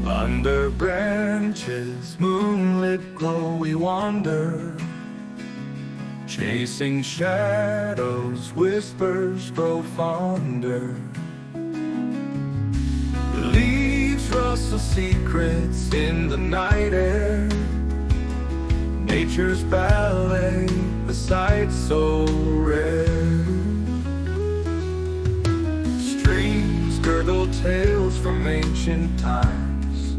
Under branches, moonlit glow, we wander, chasing shadows, whispers grow fonder. Leaves rustle secrets in the night air, nature's ballet, a sight so rare. Streams gurgle tales from ancient times,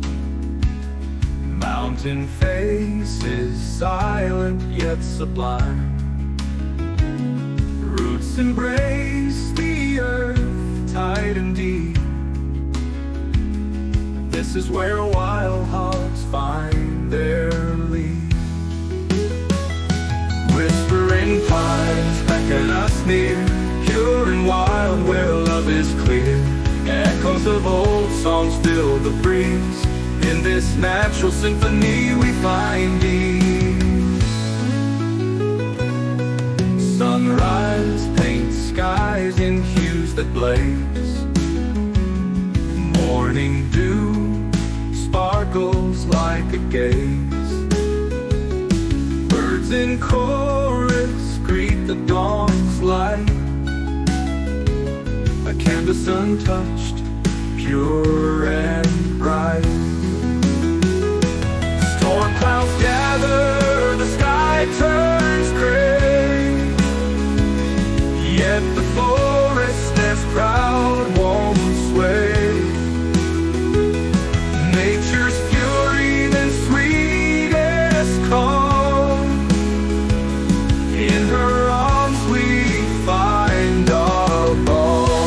mountain faces silent yet sublime. Roots embrace the earth tight and deep. This is where wild hearts find their lead. Whispering pines beckon us near, pure and wild where love is clear. Echoes of old songs fill the breeze. In this natural symphony we find ease. Sunrise paints skies in hues that blaze. Morning dew sparkles like a gaze. Birds in chorus greet the dawn's light. A canvas untouched, pure and bright. Storm clouds gather, the sky turns gray, yet the forest stands proud, won't sway. Nature's fury, then sweetest calm. In her arms we find our balm.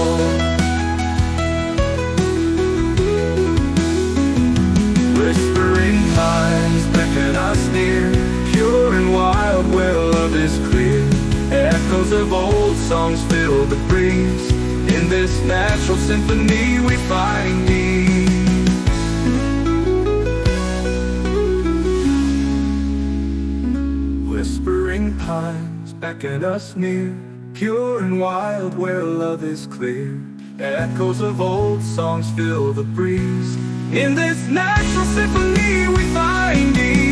Whispering pines beckon us near, pure and wild where love is clear. Echoes of old songs fill the breeze. In this natural symphony we find ease. Whispering pines beckon us near, pure and wild where love is clear. Echoes of old songs fill the breeze. In this natural symphony we find ease.